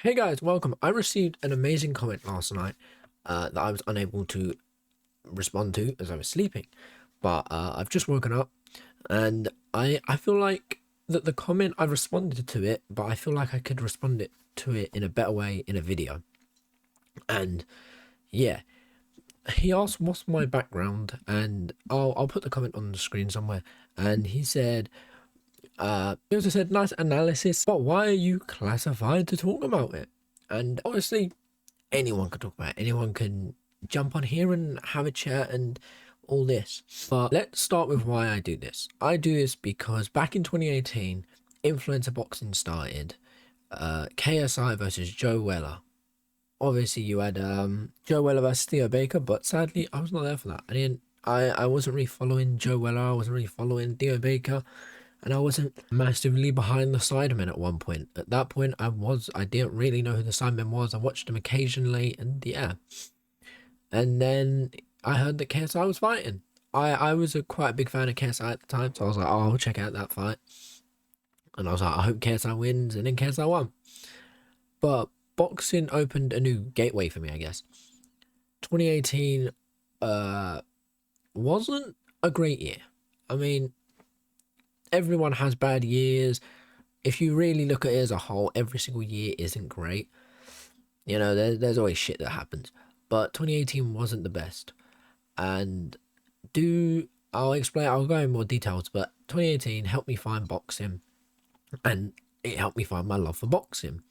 Hey guys, welcome. I received an amazing comment last night that I was unable to respond to as I was sleeping, but I've just woken up and I feel like that the comment I responded to it, but I feel like I could respond to it in a better way in a video. And yeah, he asked what's my background, and I'll put the comment on the screen somewhere. And he also said nice analysis, but why are you classified to talk about it? And honestly, anyone can talk about it. Anyone can jump on here and have a chat and all this. But let's start with why I do this. I do this because back in 2018, influencer boxing started. KSI versus Joe Weller. Obviously, you had Joe Weller versus Theo Baker, but sadly, I was not there for that. I wasn't really following Joe Weller. I wasn't really following Theo Baker. And I wasn't massively behind the Sidemen at one point. At that point, I didn't really know who the Sidemen was. I watched them occasionally, and yeah. And then I heard that KSI was fighting. I was quite a big fan of KSI at the time, so I was like, oh, I'll check out that fight. And I was like, I hope KSI wins, and then KSI won. But boxing opened a new gateway for me, I guess. 2018 wasn't a great year. I mean, everyone has bad years. If you really look at it as a whole, every single year isn't great. You know, there's always shit that happens. But 2018 wasn't the best. And I'll go in more details, but 2018 helped me find boxing, and it helped me find my love for boxing.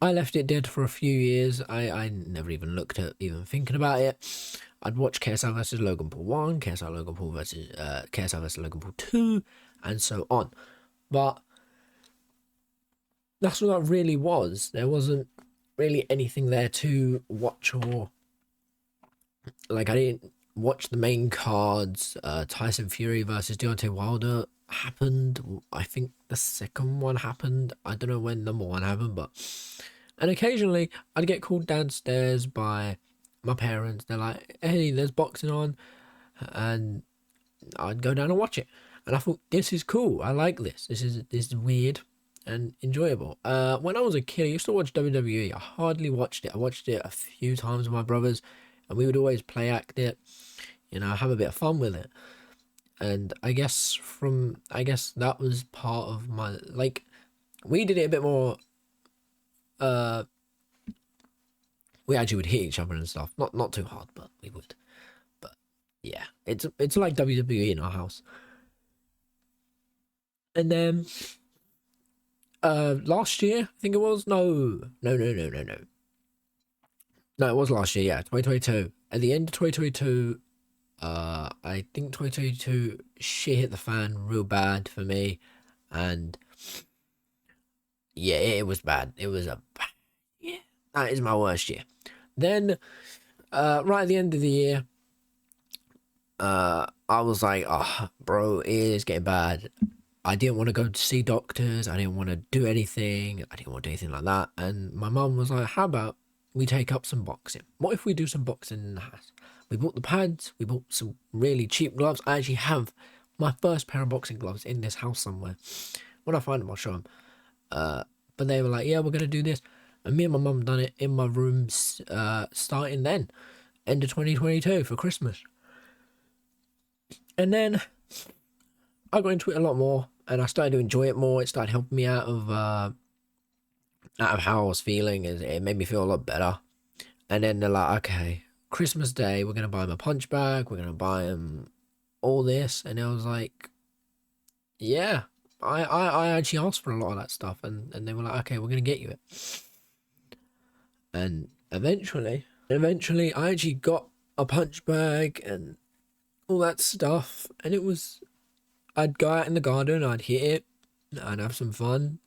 I left it dead for a few years. I never even looked at even thinking about it. I'd watch KSI versus Logan Paul 1, KSI Logan Paul versus KSI versus Logan Paul 2, and so on. But that's what that really was. There wasn't really anything there to watch, or like I didn't watch the main cards. Tyson Fury versus Deontay Wilder happened. I think the second one happened. I don't know when number one happened, but and occasionally I'd get called downstairs by my parents. They're like, "Hey, there's boxing on," and I'd go down and watch it. And I thought, this is cool. I like this. This is weird and enjoyable. When I was a kid, I used to watch WWE. I hardly watched it. I watched it a few times with my brothers, and we would always play act it, have a bit of fun with it. And I guess that was part of my, like, we did it a bit more. Uh, we actually would hit each other and stuff. Not too hard, but we would. But yeah, it's like WWE in our house. And then last year, I think it was. No, it was last year. Yeah, 2022. At the end of 2022, I think 2022 shit hit the fan real bad for me, and yeah, it was bad. It was yeah, that is my worst year. Then, right at the end of the year, I was like, oh, bro, it is getting bad. I didn't want to go to see doctors. I didn't want to do anything. I didn't want to do anything like that. And my mum was like, how about we take up some boxing? What if we do some boxing in the house? We bought the pads. We bought some really cheap gloves. I actually have my first pair of boxing gloves in this house somewhere. When I find them, I'll show them. But they were like, yeah, we're going to do this. And me and my mum done it in my room starting then, end of 2022 for Christmas. And then I got into it a lot more, and I started to enjoy it more. It started helping me out of how I was feeling. It made me feel a lot better. And then they're like, okay, Christmas Day, we're gonna buy him a punch bag. We're gonna buy him all this, and I was like, yeah. I actually asked for a lot of that stuff, and they were like, okay, we're gonna get you it. And eventually, I actually got a punch bag and all that stuff, and I'd go out in the garden, I'd hit it, I'd have some fun,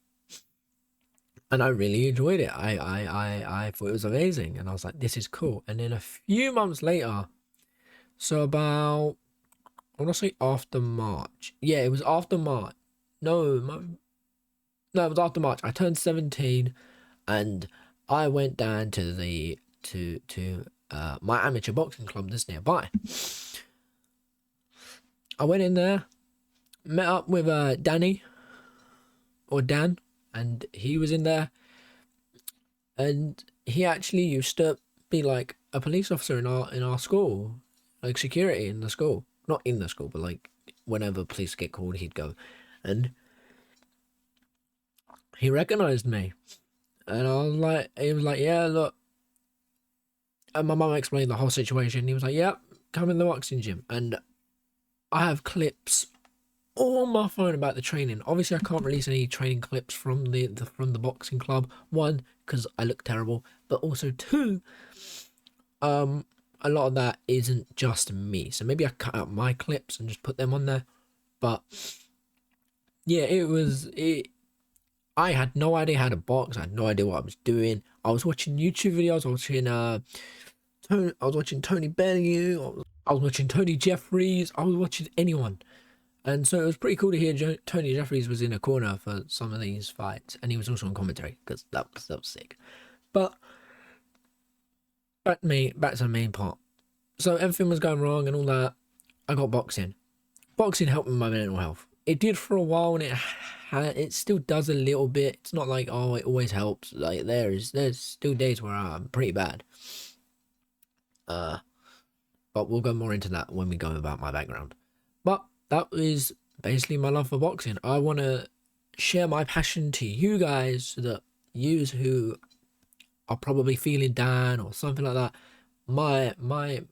and I really enjoyed it. I thought it was amazing, and I was like, this is cool. And then a few months later, so about, I want to say after March. Yeah, it was after March. No, no, it was after March. I turned 17, and I went down to the to my amateur boxing club that's nearby. I went in there, met up with Danny or Dan, and he was in there. and he actually used to be like a police officer in our school, like security in the school, not in the school, but like whenever police get called, he'd go, and he recognized me, and I was like, he was like, yeah, look, and my mum explained the whole situation. He was like, yeah, come in the boxing gym, and I have clips all on my phone about the training. Obviously, I can't release any training clips from from the boxing club. One, because I look terrible, but also two, um, a lot of that isn't just me. So maybe I cut out my clips and just put them on there. But yeah, it. I had no idea how to box. I had no idea what I was doing. I was watching YouTube videos. I was watching Tony Bellew. I was watching Tony Jeffries. I was watching anyone. And so it was pretty cool to hear Tony Jeffries was in a corner for some of these fights, and he was also on commentary because that was sick. But back to the main part. So everything was going wrong and all that. I got boxing. Boxing helped with my mental health. It did for a while, and it still does a little bit. It's not like, oh, it always helps. Like there's still days where I'm pretty bad. But we'll go more into that when we go about my background. But that is basically my love for boxing. I want to share my passion to you guys so that yous who are probably feeling down or something like that, my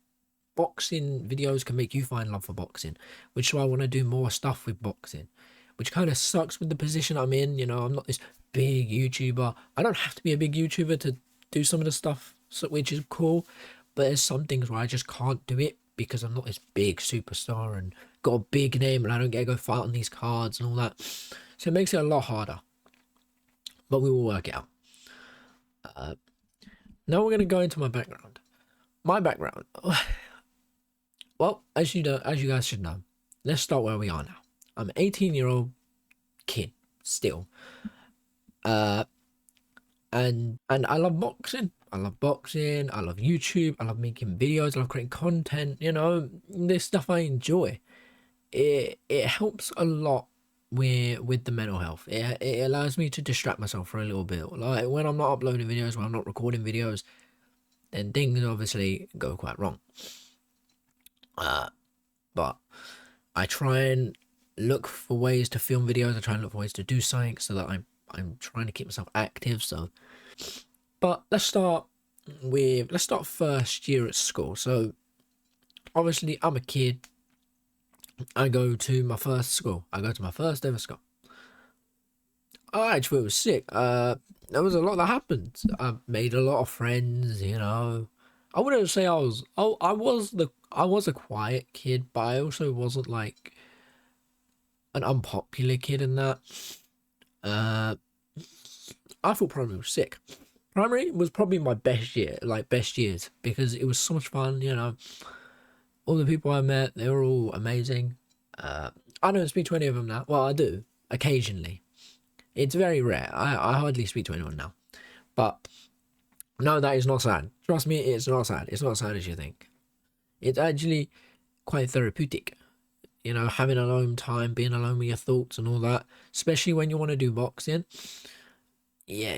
boxing videos can make you find love for boxing, which is why I want to do more stuff with boxing, which kind of sucks with the position I'm in. You know, I'm not this big YouTuber. I don't have to be a big YouTuber to do some of the stuff, which is cool, but there's some things where I just can't do it because I'm not this big superstar and got a big name and I don't get to go fight on these cards and all that. So it makes it a lot harder, but we will work it out. Now we're going to go into my background. My background. Well, as you guys should know, let's start where we are now. I'm an 18-year-old kid still. And I love boxing. I love boxing. I love YouTube. I love making videos. I love creating content. You know, this stuff I enjoy. It helps a lot with the mental health. It allows me to distract myself for a little bit. Like when I'm not uploading videos, when I'm not recording videos, then things obviously go quite wrong. But I try and look for ways to film videos. I try and look for ways to do something so that I'm trying to keep myself active. So, but let's start first year at school. So obviously I'm a kid. I go to my first school. I go to my first ever school. I actually it was sick. There was a lot that happened. I made a lot of friends. You know, I wouldn't say I was. Oh, I was a quiet kid, but I also wasn't like an unpopular kid in that. Uh, I thought primary was sick. Primary was probably my best year, like best years, because it was so much fun. You know, all the people I met, they were all amazing. I don't speak to any of them now. Well, I do occasionally. It's very rare. I hardly speak to anyone now. But no, that is not sad. Trust me, it's not sad. It's not as sad as you think. It's actually quite therapeutic. You know, having alone time, being alone with your thoughts and all that, especially when you want to do boxing. Yeah,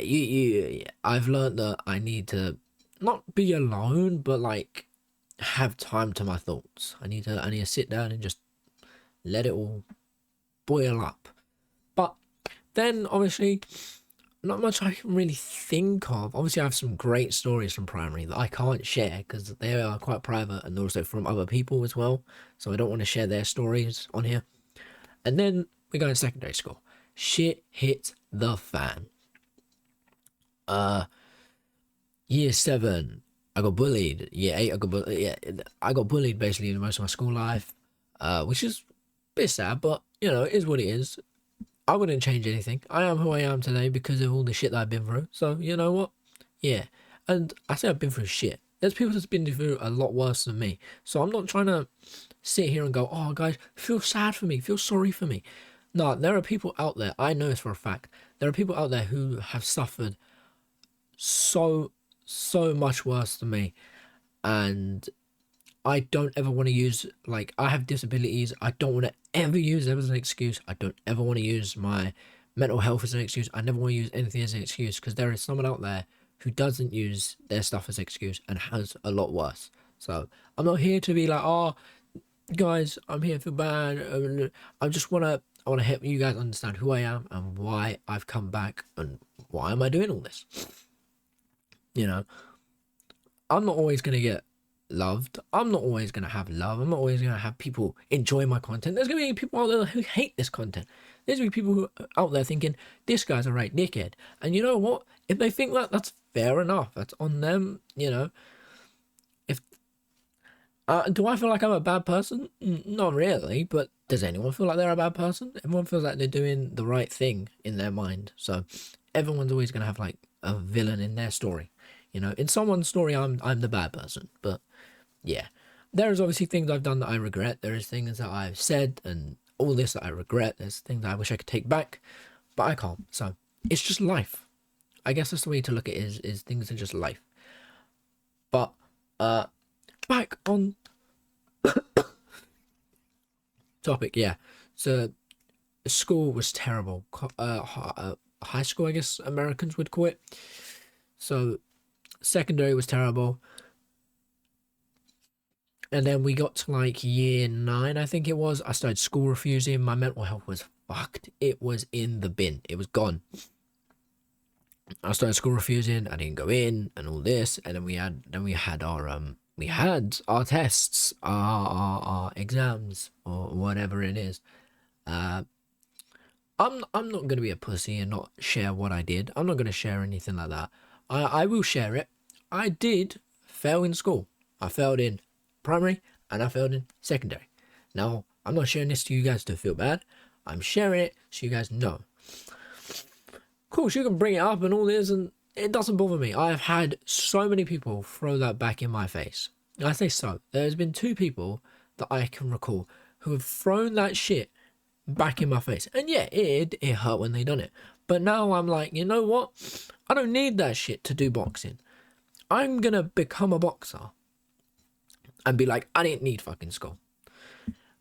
I've learned that I need to not be alone, but like have time to my thoughts. I need to sit down and just let it all boil up. But then obviously not much I can really think of. Obviously I have some great stories from primary that I can't share because they are quite private and also from other people as well. So I don't want to share their stories on here. And then we go in secondary school. Shit hits the fan. Year 7, I got bullied. Year 8, I got bullied basically in most of my school life, which is a bit sad, but you know, it is what it is. I wouldn't change anything. I am who I am today because of all the shit that I've been through. So you know what? Yeah, and I say I've been through shit. There's people that's been through a lot worse than me. So I'm not trying to sit here and go, oh guys, feel sad for me, feel sorry for me. No, there are people out there. I know this for a fact. There are people out there who have suffered so much worse than me, and I don't ever want to use, like, I have disabilities. I don't want to ever use them as an excuse. I don't ever want to use my mental health as an excuse. I never want to use anything as an excuse because there is someone out there who doesn't use their stuff as excuse and has a lot worse. So I'm not here to be like, oh, guys, I'm here for bad. I wanna help you guys understand who I am and why I've come back and why am I doing all this. You know, I'm not always gonna get loved. I'm not always gonna have love. I'm not always gonna have people enjoy my content. There's gonna be people out there who hate this content. There's gonna be people who are out there thinking this guy's a right dickhead. And you know what? If they think that, that's fair enough. That's on them. You know, if do I feel like I'm a bad person? Not really, but does anyone feel like they're a bad person? Everyone feels like they're doing the right thing in their mind. So everyone's always gonna have like a villain in their story. You know, in someone's story, I'm the bad person. But yeah, there's obviously things I've done that I regret. There is things that I've said and all this that I regret. There's things that I wish I could take back, but I can't. So it's just life. I guess that's the way to look at it, is things are just life. But back on topic, yeah. So school was terrible. High school, I guess Americans would call it. So secondary was terrible. And then we got to like year 9, I think it was. I started school refusing. My mental health was fucked. It was in the bin. It was gone. I started school refusing. I didn't go in and all this. And then we had our tests, our exams or whatever it is. I'm not gonna be a pussy and not share what I did. I'm not gonna share anything like that. I will share it. I did fail in school. I failed in primary and I failed in secondary. Now, I'm not sharing this to you guys to feel bad. I'm sharing it so you guys know. Of course, you can bring it up and all this, and it doesn't bother me. I've had so many people throw that back in my face. And I say so. There's been 2 people that I can recall who have thrown that shit back in my face. And yeah, it hurt when they done it. But now I'm like, you know what? I don't need that shit to do boxing. I'm gonna become a boxer and be like, I didn't need fucking school.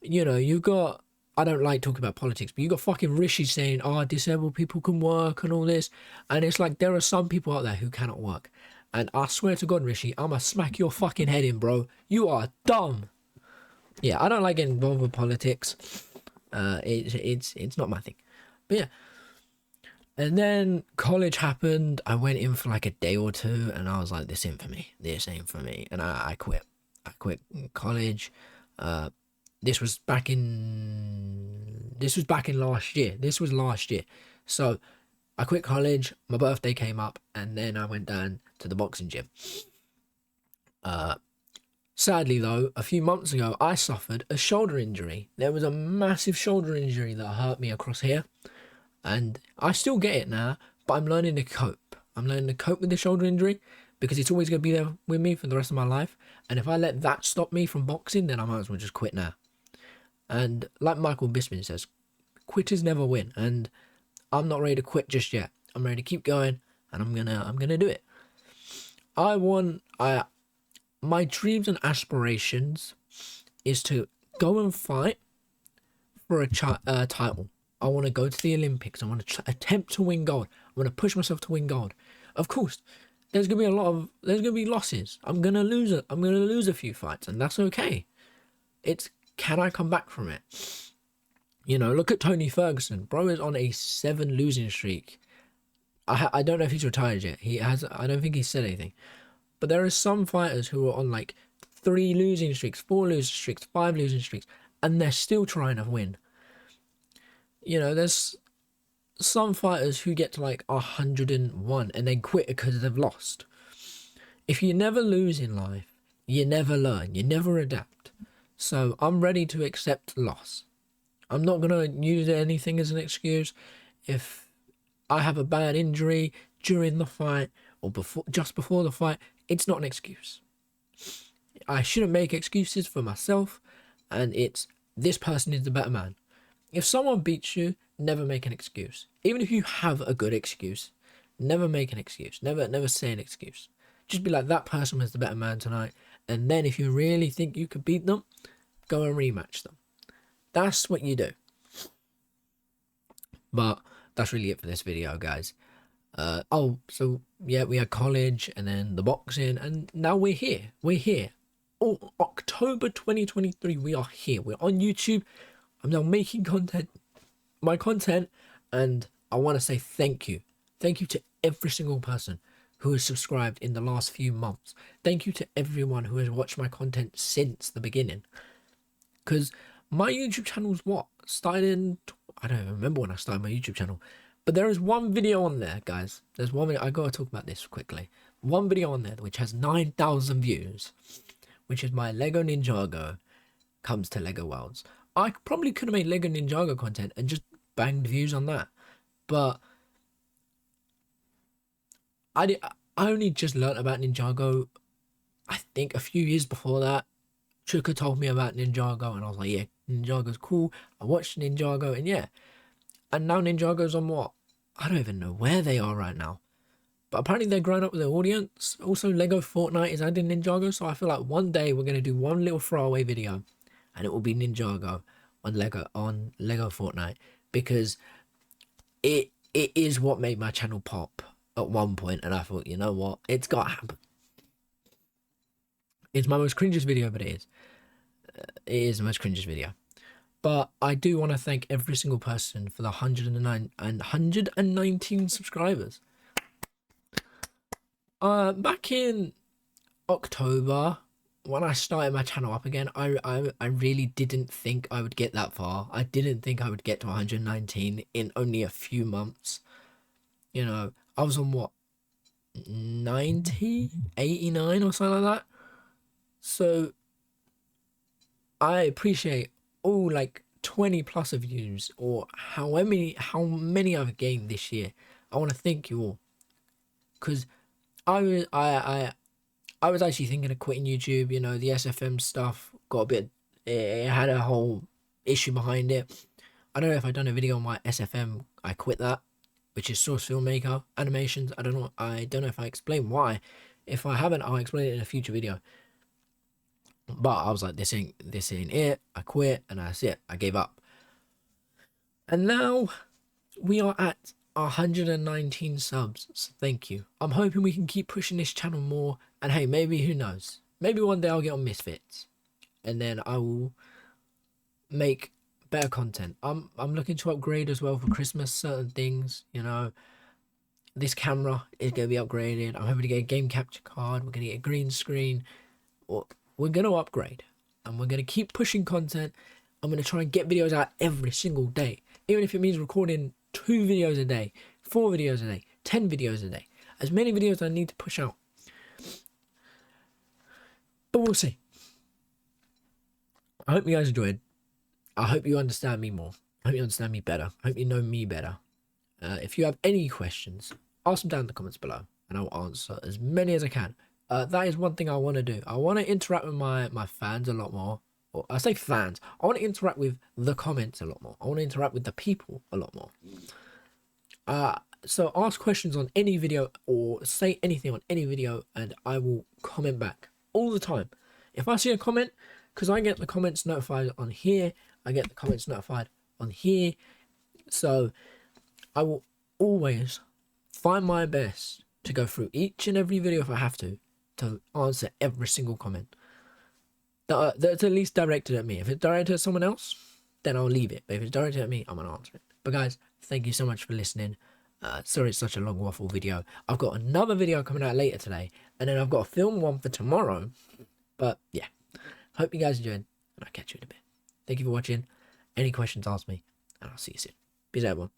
You know, you've got, I don't like talking about politics, but you got fucking Rishi saying, oh, disabled people can work and all this. And it's like, there are some people out there who cannot work. And I swear to God, Rishi, I'ma smack your fucking head in, bro. You are dumb. Yeah, I don't like getting involved with politics. It's not my thing. But yeah. And then college happened. I went in for like a day or 2 and I was like, this ain't for me. This ain't for me. And I quit. I quit college. This was back in last year. This was last year. So I quit college. My birthday came up and then I went down to the boxing gym. Sadly though, a few months ago, I suffered a shoulder injury. There was a massive shoulder injury that hurt me across here. And I still get it now, but I'm learning to cope. I'm learning to cope with the shoulder injury because it's always going to be there with me for the rest of my life. And if I let that stop me from boxing, then I might as well just quit now. And like Michael Bisping says, quitters never win. And I'm not ready to quit just yet. I'm ready to keep going, and I'm gonna do it. My dreams and aspirations is to go and fight for a title. I want to go to the Olympics. I want to attempt to win gold. I want to push myself to win gold. Of course, there's gonna be losses. I'm gonna lose a few fights, and that's okay. It's, can I come back from it? You know, look at Tony Ferguson. Bro is on a 7 losing streak. I don't know if he's retired yet. I don't think he said anything. But there are some fighters who are on like 3 losing streaks, 4 losing streaks, 5 losing streaks, and they're still trying to win. You know, there's some fighters who get to like 101 and then quit because they've lost. If you never lose in life, you never learn, you never adapt. So I'm ready to accept loss. I'm not going to use anything as an excuse. If I have a bad injury during the fight or just before the fight, it's not an excuse. I shouldn't make excuses for myself, and it's, this person is the better man. If someone beats you, never make an excuse. Even if you have a good excuse, never make an excuse. Never say an excuse. Just be like, that person was the better man tonight. And then if you really think you could beat them, go and rematch them. That's what you do. But that's really it for this video, guys. Oh, so yeah, we had college and then the boxing, and now we're here. We're here. Oh, October 2023, we are here. We're on YouTube. I'm now making my content, and I want to say thank you. Thank you to every single person who has subscribed in the last few months. Thank you to everyone who has watched my content since the beginning. Because my YouTube channel's what? Started in... I don't even remember when I started my YouTube channel. But there is one video on there, guys. There's one video... I gotta talk about this quickly. One video on there which has 9,000 views. Which is my Lego Ninjago comes to Lego Worlds. I probably could have made Lego Ninjago content and just banged views on that. But... I only just learnt about Ninjago, I think, a few years before that. Chuka told me about Ninjago, and I was like, yeah, Ninjago's cool. I watched Ninjago, and yeah. And now Ninjago's on what? I don't even know where they are right now. But apparently they're growing up with their audience. Also, Lego Fortnite is adding Ninjago, so I feel like one day we're going to do one little throwaway video, and it will be Ninjago on Lego Fortnite, because it is what made my channel pop at one point, and I thought, you know what? It's got to happen. It's my most cringiest video, but it is. It is the most cringiest video. But I do want to thank every single person for the 119 subscribers. Back in October, when I started my channel up again, I really didn't think I would get that far. I didn't think I would get to 119 in only a few months. You know, I was on what, 90, 89 or something like that. So I appreciate all like 20 plus of views, or how many I've gained this year. I want to thank you all, because I was actually thinking of quitting YouTube. You know, the SFM stuff got a bit, it had a whole issue behind it. I don't know if I've done a video on my SFM. I quit that, which is Source Filmmaker Animations. I don't know if I explain why. If I haven't, I'll explain it in a future video. But I was like, this ain't it. I quit, and that's it. I gave up. And now we are at 119 subs. So thank you. I'm hoping we can keep pushing this channel more. And hey, maybe, who knows? Maybe one day I'll get on Misfits, and then I will make better content. I'm looking to upgrade as well for Christmas. Certain things, you know. This camera is going to be upgraded. I'm hoping to get a game capture card. We're going to get a green screen. We're going to upgrade, and we're going to keep pushing content. I'm going to try and get videos out every single day, even if it means recording 2 videos a day, 4 videos a day, 10 videos a day, as many videos as I need to push out. But we'll see. I hope you guys enjoyed. I hope you understand me more. I hope you understand me better. I hope you know me better. If you have any questions, ask them down in the comments below, and I will answer as many as I can. That is one thing I want to do. I want to interact with my fans a lot more. Or I say fans. I want to interact with the comments a lot more. I want to interact with the people a lot more. So ask questions on any video, or say anything on any video, and I will comment back all the time. If I see a comment, because I get the comments notified on here, I get the comments notified on here. So I will always find my best to go through each and every video if I have to answer every single comment that's at least directed at me. If it's directed at someone else, then I'll leave it. But if it's directed at me, I'm gonna answer it. But guys, thank you so much for listening. Sorry it's such a long waffle video. I've got another video coming out later today, and then I've got a film one for tomorrow. But yeah, hope you guys enjoyed, and I'll catch you in a bit. Thank you for watching. Any questions, ask me, and I'll see you soon. Peace out, everyone.